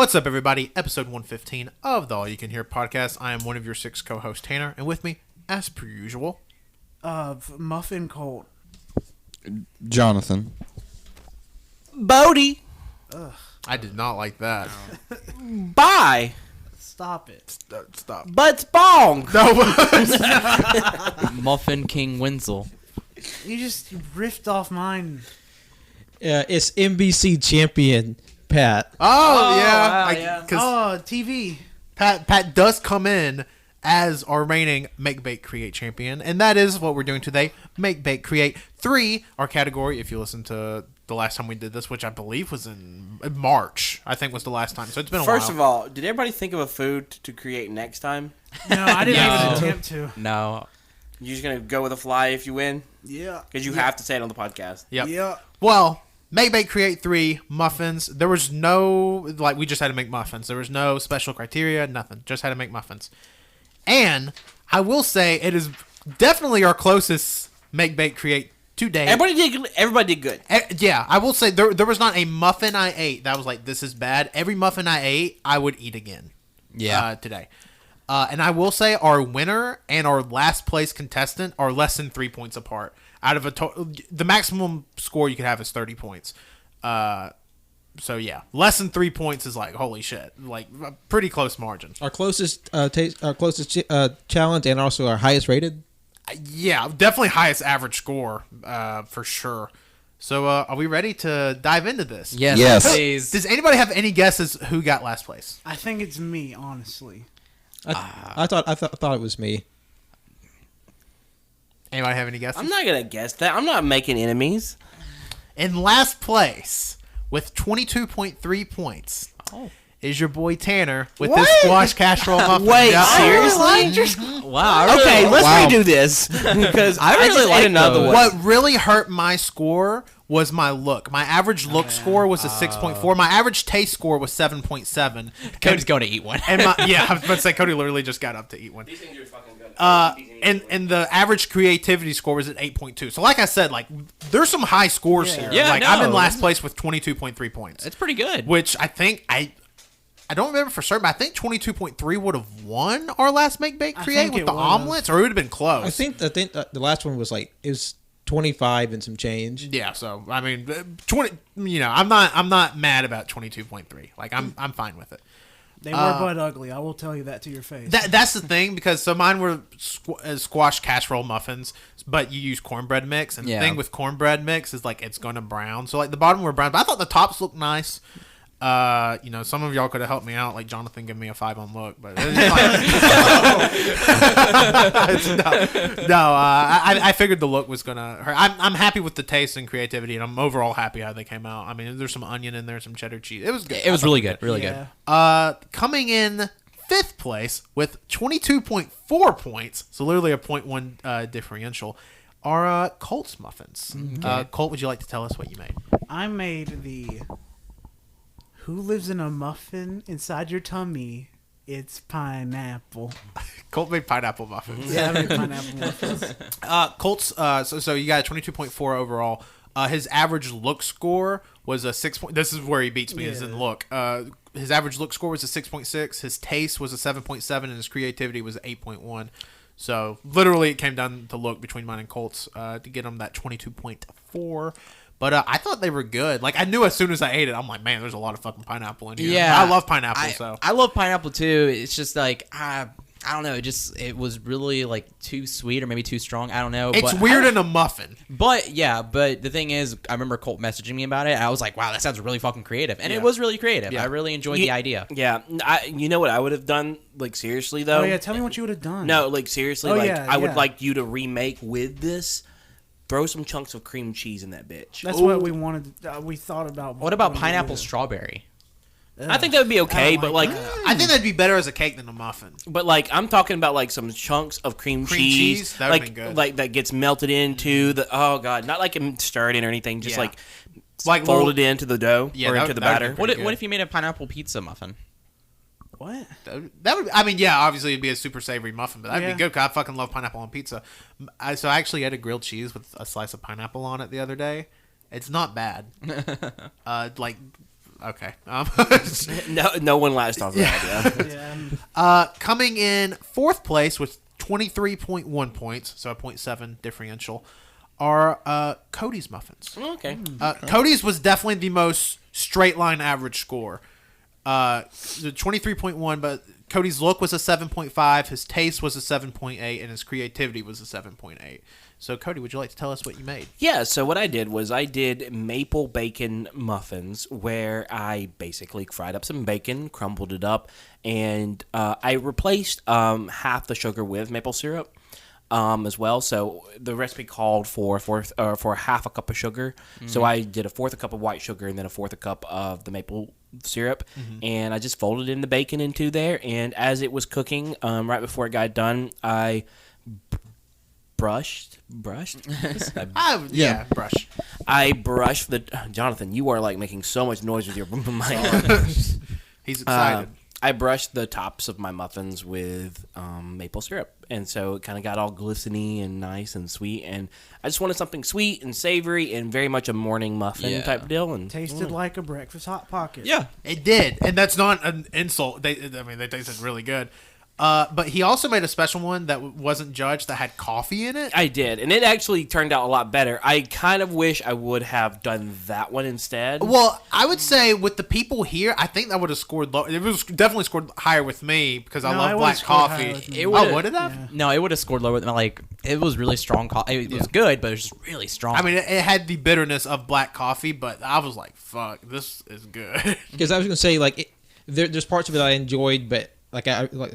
What's up, everybody? Episode 115 of the All You Can Hear podcast. I am one of your 6 co-hosts, Tanner, and with me, as per usual, Muffin Colt. Jonathan. Bodie. I did not like that. Bye. Stop it. Stop. Butts bong. No. Muffin King Wenzel. You just riffed off mine. It's NBC champion Pat. Oh, yeah. wow, yeah. Because TV. Pat does come in as our reigning Make, Bake, Create champion, and that is what we're doing today. Make, Bake, Create 3, our category, if you listen to the last time we did this, which I believe was in March, I think was the last time. So it's been a while. First of all, did everybody think of a food to create next time? No, I didn't No. even attempt to. No. You're just going to go with a fly if you win? Yeah. Because you have to say it on the podcast. Yep. Yeah. Well, Make, Bake, Create 3, muffins. There was no, we just had to make muffins. There was no special criteria, nothing. Just had to make muffins. And I will say it is definitely our closest Make, Bake, Create to date. Everybody did good. Yeah, I will say there was not a muffin I ate that was like, this is bad. Every muffin I ate, I would eat again. Yeah. Today. And I will say our winner and our last place contestant are less than 3 points apart. Out of the maximum score you could have is 30 points. So yeah, less than 3 points is like holy shit, like a pretty close margin. Our closest challenge and also our highest rated. Yeah, definitely highest average score for sure. So are we ready to dive into this? Yes. Please. Does anybody have any guesses who got last place? I think it's me, honestly. I thought it was me. Anybody have any guesses? I'm not going to guess that. I'm not making enemies. In last place with 22.3 points is your boy Tanner with his squash casserole muffin. Wait, Yep. seriously? Wow. Okay, let's Wow. redo this. Because I really just like ate another those. one. What really hurt my score was my look. My average look score was a 6.4. My average taste score was 7.7. Cody's going to eat one. And I was about to say Cody literally just got up to eat one. These things are fucking good. And the average creativity score was at 8.2. So like I said, like there's some high scores here. Yeah, like no. I'm in last place with 22.3 points. It's pretty good. Which I think I don't remember for certain, but I think 22.3 would have won our last Make, Bake, Create think with it the would've. omelets, or it would have been close. I think the last one was like it was 25 and some change. Yeah, so I mean, 20. You know, I'm not mad about 22.3. Like I'm fine with it. They were butt ugly. I will tell you that to your face. That's the thing, because so mine were squash casserole muffins, but you use cornbread mix, and the thing with cornbread mix is like it's going to brown. So like the bottom were brown, but I thought the tops looked nice. You know, some of y'all could have helped me out, like Jonathan gave me a 5 on look, but it's I figured the look was gonna hurt. I'm happy with the taste and creativity, and I'm overall happy how they came out. I mean, there's some onion in there, some cheddar cheese. It was good. It was really good. Really good. Coming in 5th place with 22.4 points, so literally a 0.1 differential, are Colt's muffins. Colt, would you like to tell us what you made? I made the Who Lives in a Muffin Inside Your Tummy? It's pineapple. Colt made pineapple muffins. Yeah, I made pineapple muffins. Colt's, so you got a 22.4 overall. His average look score was a 6. This is where he beats me, is in look. His average look score was a 6.6. His taste was a 7.7, and his creativity was 8.1. So literally, it came down to look between mine and Colt's to get him that 22.4. But I thought they were good. Like I knew as soon as I ate it, I'm like, man, there's a lot of fucking pineapple in here. Yeah. I love pineapple. I love pineapple too. It's just like I don't know. It was really like too sweet or maybe too strong. I don't know. It's but weird in a muffin. But the thing is, I remember Colt messaging me about it. I was like, wow, that sounds really fucking creative. And it was really creative. Yeah. I really enjoyed the idea. Yeah. You know what I would have done, like, seriously, though? Oh, yeah, tell me what you would have done. No, like, seriously, Oh, like, yeah, I would yeah. like you to remake with this. Throw some chunks of cream cheese in that bitch. That's what we wanted. We thought about. What about when we pineapple did it. strawberry? I think that would be okay, but like, I think that'd be better as a cake than a muffin. but like, I'm talking about like some chunks of cream cheese, That would've like, been good. like that gets melted into the. Oh god, not like stirred in or anything, just Yeah. like folded into the dough Yeah, or that- into the that would've batter. been pretty good. What if you made a pineapple pizza muffin? What? That would, I mean, yeah, obviously it'd be a super savory muffin, but that'd Yeah. be good. 'Cause I fucking love pineapple on pizza. So I actually had a grilled cheese with a slice of pineapple on it the other day. It's not bad. Like Okay. No one latched on to that idea. Yeah. Coming in fourth place with 23.1 points, so a 0.7 differential, are Cody's Muffins. Okay. Cody's was definitely the most straight line average score. The 23.1, but Cody's look was a 7.5, his taste was a 7.8, and his creativity was a 7.8. So, Cody, would you like to tell us what you made? Yeah, so what I did was I did maple bacon muffins where I basically fried up some bacon, crumbled it up, and I replaced half the sugar with maple syrup as well. So the recipe called for half a cup of sugar. Mm-hmm. So I did a fourth a cup of white sugar and then a fourth a cup of the maple syrup. Mm-hmm. And I just folded in the bacon into there. And as it was cooking, right before it got done, I brushed. Brush. I brushed the. Jonathan, you are like making so much noise with your mic. He's excited. I brushed the tops of my muffins with maple syrup, and so it kind of got all glistening and nice and sweet. And I just wanted something sweet and savory and very much a morning muffin type deal. And tasted like a breakfast Hot Pocket. Yeah, it did, and that's not an insult. They tasted really good. But he also made a special one that wasn't judged that had coffee in it. I did, and it actually turned out a lot better. I kind of wish I would have done that one instead. Well, I would say with the people here, I think that would have scored low. It was definitely scored higher with me because I love black coffee. Would it have? Yeah. No, it would have scored lower. Like it was really strong coffee. It was good, but it was just really strong. I mean, it had the bitterness of black coffee, but I was like, "Fuck, this is good." Because I was gonna say like there's parts of it I enjoyed, but. Like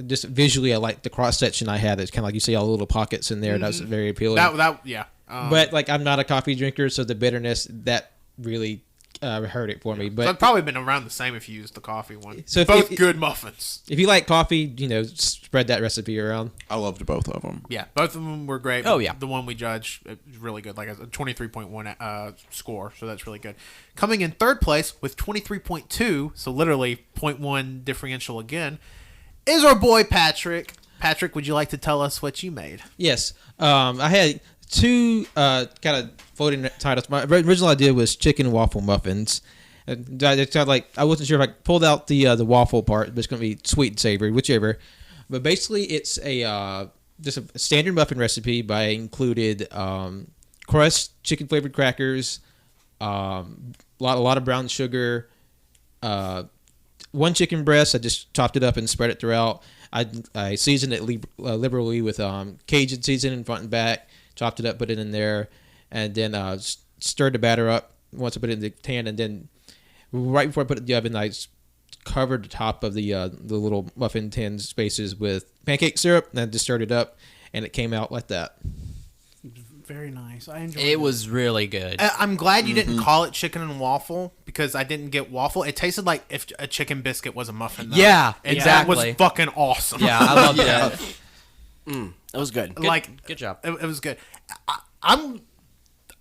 just visually, I like the cross section I had. It's kind of like you see all the little pockets in there. Mm-hmm. That's very appealing. Yeah. But like I'm not a coffee drinker, so the bitterness that really hurt it for me. But so it'd probably been around the same if you used the coffee one. So both good muffins. If you like coffee, spread that recipe around. I loved both of them. Yeah, both of them were great. Oh yeah, the one we judged is really good, like a 23.1 score, so that's really good. Coming in third place with 23.2, so literally 0.1 differential again, is our boy Patrick. Patrick, would you like to tell us what you made? Yes. I had two kind of floating titles. My original idea was chicken waffle muffins. I wasn't sure if I pulled out the waffle part, but it's going to be sweet and savory, whichever. But basically, it's just a standard muffin recipe, but I included crushed chicken flavored crackers, a lot of brown sugar, one chicken breast. I just chopped it up and spread it throughout. I seasoned it liberally with Cajun seasoning front and back. Chopped it up, put it in there, and then stirred the batter up once I put it in the pan. And then right before I put it in the oven, I covered the top of the little muffin tin spaces with pancake syrup, and then just stirred it up, and it came out like that. Very nice. I enjoyed it. It was really good. I'm glad you didn't call it chicken and waffle because I didn't get waffle. It tasted like if a chicken biscuit was a muffin. Though. Yeah, and exactly. That was fucking awesome. Yeah, I loved that. That was good. Good job. It was good.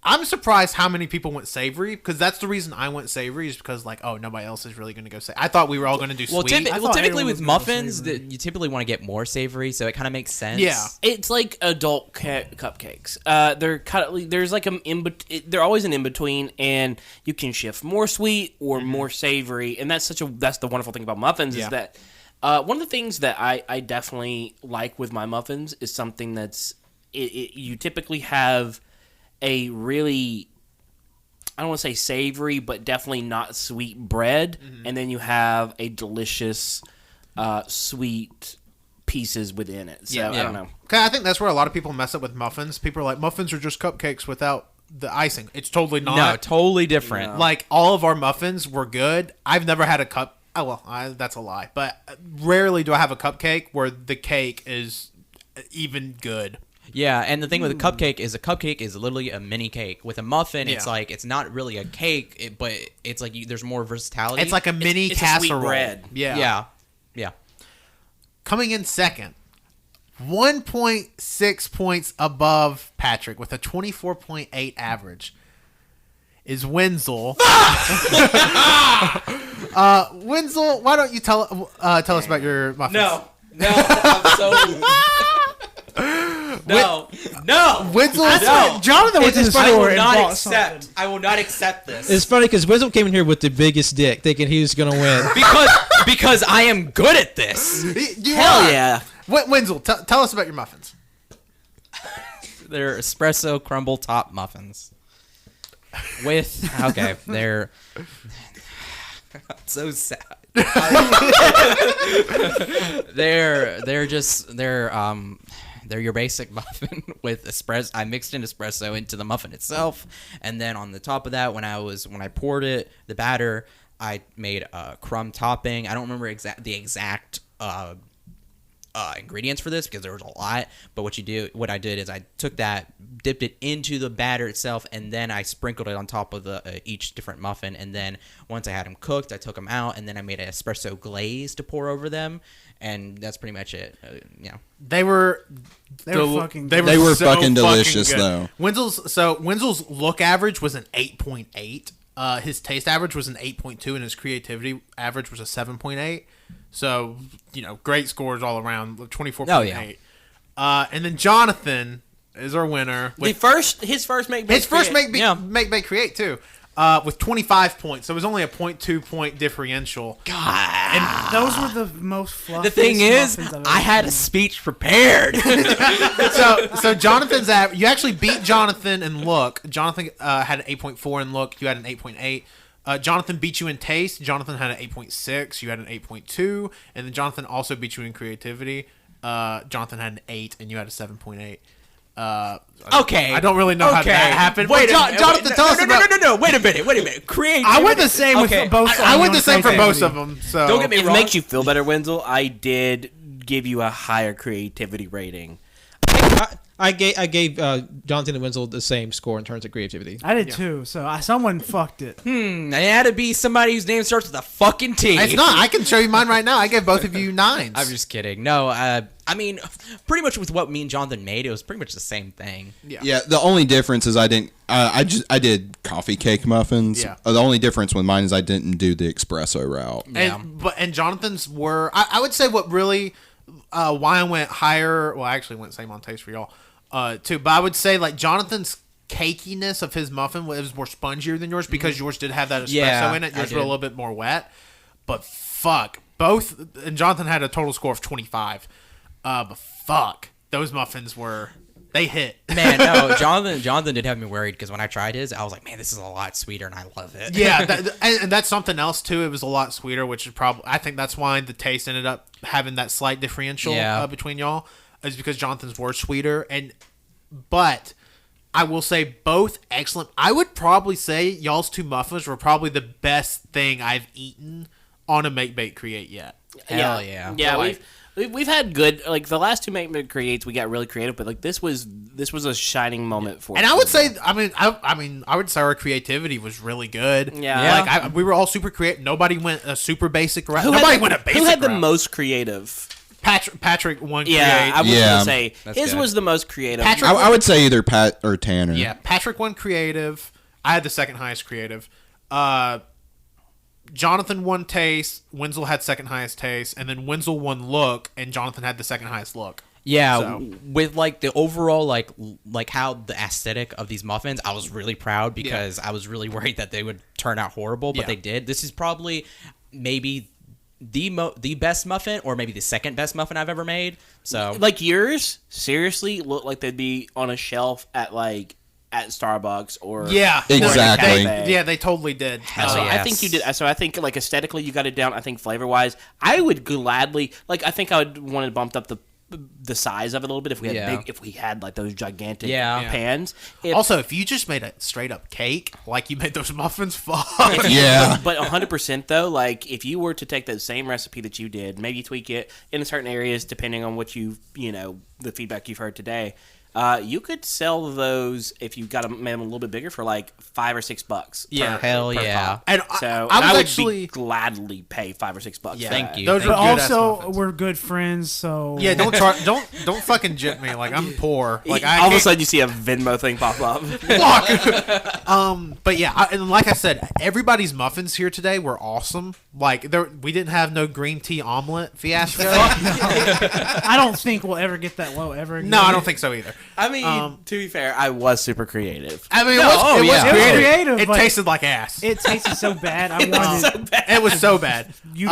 I'm surprised how many people went savory because that's the reason I went savory is because nobody else is really going to go savory. I thought we were all going to do sweet. Typically with muffins, you typically want to get more savory, so it kind of makes sense. Yeah, it's like adult cupcakes. There's like they're always an in between, and you can shift more sweet or more savory, and that's the wonderful thing about muffins is that one of the things that I definitely like with my muffins is something that's you typically have a really, I don't want to say savory, but definitely not sweet bread, and then you have a delicious sweet pieces within it. So I don't know. Okay, I think that's where a lot of people mess up with muffins. People are like, muffins are just cupcakes without the icing. It's totally not. No, totally different. No. Like all of our muffins were good. I've never had a cup. Oh well, that's a lie. But rarely do I have a cupcake where the cake is even good. Yeah, and the thing with a cupcake is literally a mini cake. With a muffin, it's like it's not really a cake, but it's like there's more versatility. It's like a mini casserole. A sweet bread. Yeah. Coming in second, 1.6 points above Patrick with a 24.8 average is Wenzel. Wenzel, why don't you tell us about your muffins? No, I'm so... No. No. Wenzel. No. Jonathan went to the I store will and not bought accept. something. I will not accept this. It's funny because Wenzel came in here with the biggest dick, thinking he was gonna win. because I am good at this. Hell yeah. Wenzel, tell us about your muffins. They're espresso crumble top muffins. They're so sad. They're your basic muffin with espresso. I mixed in espresso into the muffin itself, and then on the top of that, when I poured the batter, I made a crumb topping. I don't remember the exact ingredients for this because there was a lot. But what I did is I took that, dipped it into the batter itself, and then I sprinkled it on top of each different muffin. And then once I had them cooked, I took them out, and then I made an espresso glaze to pour over them. And that's pretty much it. They were fucking they good. They were so fucking delicious, good. though. Wenzel's look average was an 8.8. His taste average was an 8.2, and his creativity average was a 7.8. So, great scores all around, 24.8. Oh, yeah. And then Jonathan is our winner. His first make Make Create too. With 25 points. So it was only a 0.2 point differential. God. And Those were the most fluffiest The thing is, muffins I've ever I had a seen. speech prepared. so Jonathan's you actually beat Jonathan in look. Jonathan had an 8.4 in look. You had an 8.8. Jonathan beat you in taste. Jonathan had an 8.6. You had an 8.2. And then Jonathan also beat you in creativity. Jonathan had an 8, and you had a 7.8. Okay. I don't really know how that happened. Wait, Jonathan, tell us about. No. Wait a minute. Creativity. I went the same with both. I went the same for creativity. both of them. So Don't get me If it wrong. makes you feel better, Wenzel, I did give you a higher creativity rating. I gave Jonathan and Wenzel the same score in terms of creativity. I did too. So someone fucked it. It had to be somebody whose name starts with a fucking T. It's not. I can show you mine right now. I gave both of you 9s. I'm just kidding. No, I mean, pretty much with what me and Jonathan made, it was pretty much the same thing. Yeah, the only difference is I didn't. I did coffee cake muffins. Yeah. The only difference with mine is I didn't do the espresso route. And Jonathan's were. I would say what really why I went higher. Well, I actually went same on taste for y'all too. But I would say like Jonathan's cakiness of his muffin was more spongier than yours because yours did have that espresso in it. Yours were a little bit more wet. But fuck, both and Jonathan had a total score of 25. But fuck, those muffins were. They hit. Man, no, Jonathan did have me worried because when I tried his, I was like, man, this is a lot sweeter, and I love it. Yeah, and that's something else too. It was a lot sweeter, which is probably. I think that's why the taste ended up having that slight differential between y'all, is because Jonathan's were sweeter. But I will say both excellent. I would probably say y'all's 2 muffins were probably the best thing I've eaten on a Make Bake Create yet. Hell yeah. Yeah, Like- we've had good, like the last 2 Make Creates we got really creative, but like this was a shining moment for And us. I would say, I would say our creativity was really good. Yeah. Like we were all super creative. Nobody went a super basic route. Nobody went a basic Who had the route. most creative? Patrick won. Yeah, I was Yeah. gonna say That's his good. was the most creative. Patrick- I would say either Pat or Tanner. Yeah, Patrick won creative. I had the second highest creative. Jonathan won taste. Wenzel had second highest taste, and then Wenzel won look, and Jonathan had the second highest look. Yeah, So- with like the overall like how the aesthetic of these muffins, I was really proud because I was really worried that they would turn out horrible, but Yeah. they did. This is probably maybe the best muffin, or maybe the second best muffin I've ever made. So Like yours, seriously, looked like they'd be on a shelf at Starbucks or Yeah, Exactly. They totally did. Hell So yeah. I think you did. So I think like aesthetically you got it down. I think flavor wise, I would gladly I think I would want to bump up the size of it a little bit if we had if we had like those gigantic pans. Also, if you just made a straight up cake like you made those muffins, fuck. Yeah. But 100% though, like if you were to take that same recipe that you did, maybe tweak it in certain areas depending on what the feedback you've heard today. You could sell those if you got them made them a little bit bigger for like $5 or $6. Yeah. Hell per yeah. pop. And So I I was would actually gladly pay $5 or $6. Yeah. for Thank that. you. Those Thank are But good ass also, muffins. we're good friends, so Yeah, don't fucking jip me like I'm poor. Like I All of a can't- sudden you see a Venmo thing pop up. Fuck. But yeah, and like I said, everybody's muffins here today were awesome. Like we didn't have no green tea omelet fiasco. I don't think we'll ever get that low ever again. No, I don't think so either. I mean, to be fair, I was super creative. I mean, No, it was oh, yeah. creative, It but tasted like ass. it tasted so bad. I wanted It was so bad. you.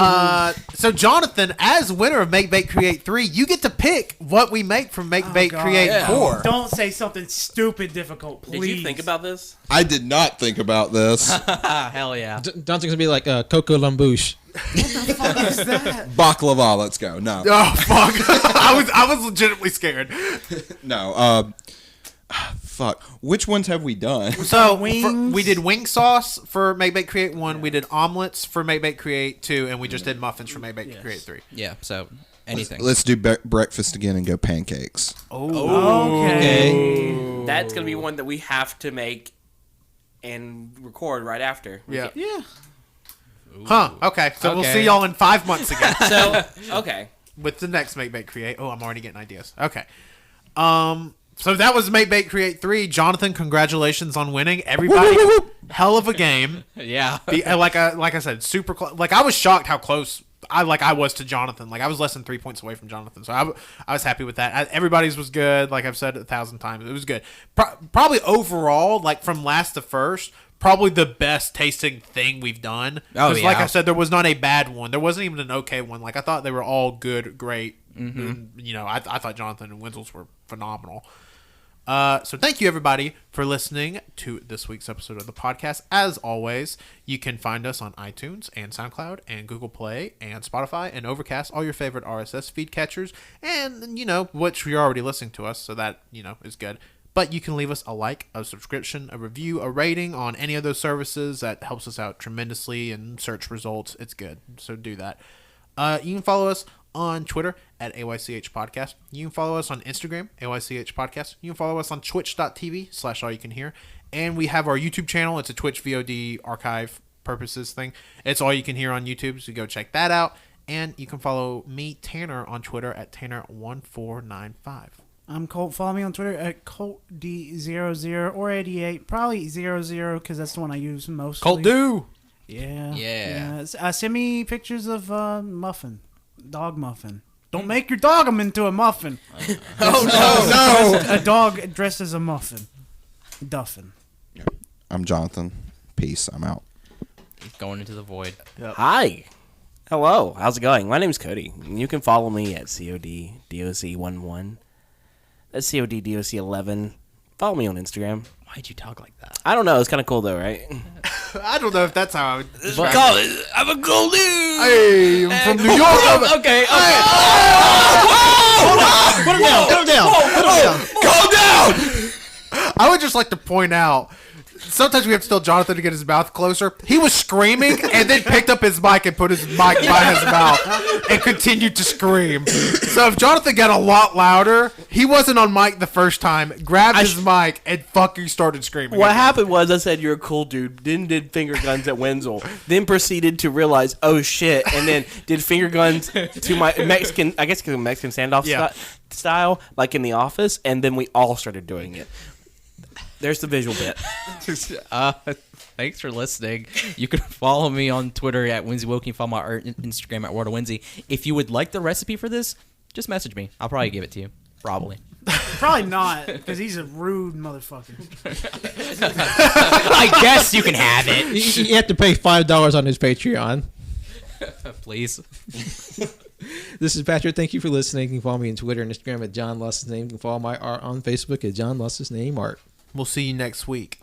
So Jonathan, as winner of Make Bake Create 3, you get to pick what we make from Make Bake God. Create Yeah. 4. Don't say something stupid difficult, please. Did you think about this? I did not think about this. Hell yeah. Don't think it's gonna be like Coco Lambouche. What the fuck is that? Baklava, let's go. No. Oh fuck! I was legitimately scared. No. Fuck. Which ones have we done? So Wings. we did wing sauce for Make Bake Create 1. We did omelets for Make Bake Create 2, and we just did muffins for Make Bake Create 3. Yeah, so anything. Let's do breakfast again and go pancakes. Okay. That's gonna be one that we have to make and record right after. Yeah. Yeah. Huh. Okay. So we'll Okay. see y'all in 5 months again So okay. with the next Make Bake Create. Oh, I'm already getting ideas. Okay. So that was Make Bake Create 3. Jonathan, congratulations on winning. Everybody, hell of a game. Yeah. Like I said, super close. Like I was shocked how close I was to Jonathan. Like I was less than 3 points away from Jonathan. So I was happy with that. Everybody's was good. Like I've said 1,000 times, it was good. Probably overall, like from last to first, probably the best tasting thing we've done. Oh, Because like yeah. I said, there was not a bad one. There wasn't even an okay one. Like I thought they were all good, great. And, I thought Jonathan and Wenzel's were phenomenal. So thank you everybody for listening to this week's episode of the podcast. As always, you can find us on iTunes and SoundCloud and Google Play and Spotify and Overcast, all your favorite RSS feed catchers, and which you're already listening to us, so that is good. But you can leave us a like, a subscription, a review, a rating on any of those services. That helps us out tremendously in search results. It's good, so do that. You can follow us on Twitter at AYCH Podcast. You can follow us on Instagram, AYCH Podcast. You can follow us on twitch.tv/AllYouCanHear. And we have our YouTube channel. It's a Twitch VOD archive purposes thing. It's All You Can Hear on YouTube, so go check that out. And you can follow me, Tanner, on Twitter at Tanner1495. I'm Colt. Follow me on Twitter at ColtD00 or 88. Probably 00 because that's the one I use mostly. Colt do! Yeah. Yeah. Send me pictures of muffin. Dog muffin. Don't make your dog into a muffin. Oh, no. A dog dressed as a muffin. Duffin. I'm Jonathan. Peace. I'm out. Going into the void. Hi. Hello. How's it going? My name's Cody. You can follow me at CODDOC11. That's CODDOC11. Follow me on Instagram. Why'd you talk like that? I don't know. It's kind of cool though, right? I don't know if that's how I would... I'm a cool dude. Hey, I'm from New York. Okay. Put him down. Put him down. Calm down! I would just like to point out, sometimes we have to tell Jonathan to get his mouth closer. He was screaming and then picked up his mic and put his mic by his mouth and continued to scream. So if Jonathan got a lot louder, he wasn't on mic the first time, grabbed his mic and fucking started screaming. What again. happened was I said you're a cool dude, then did finger guns at Wenzel, then proceeded to realize, oh shit, and then did finger guns to my Mexican, I guess Mexican standoff style, like in The Office, and then we all started doing it. There's the visual bit. Thanks for listening. You can follow me on Twitter at Winsy Wilkie. Follow my Instagram at World of Winsy. If you would like the recipe for this, just message me. I'll probably give it to you. Probably. Probably not, because he's a rude motherfucker. I guess you can have it. You have to pay $5 on his Patreon. Please. This is Patrick. Thank you for listening. You can follow me on Twitter and Instagram at John Luss's name. You can follow my art on Facebook at John Luss's name art. We'll see you next week.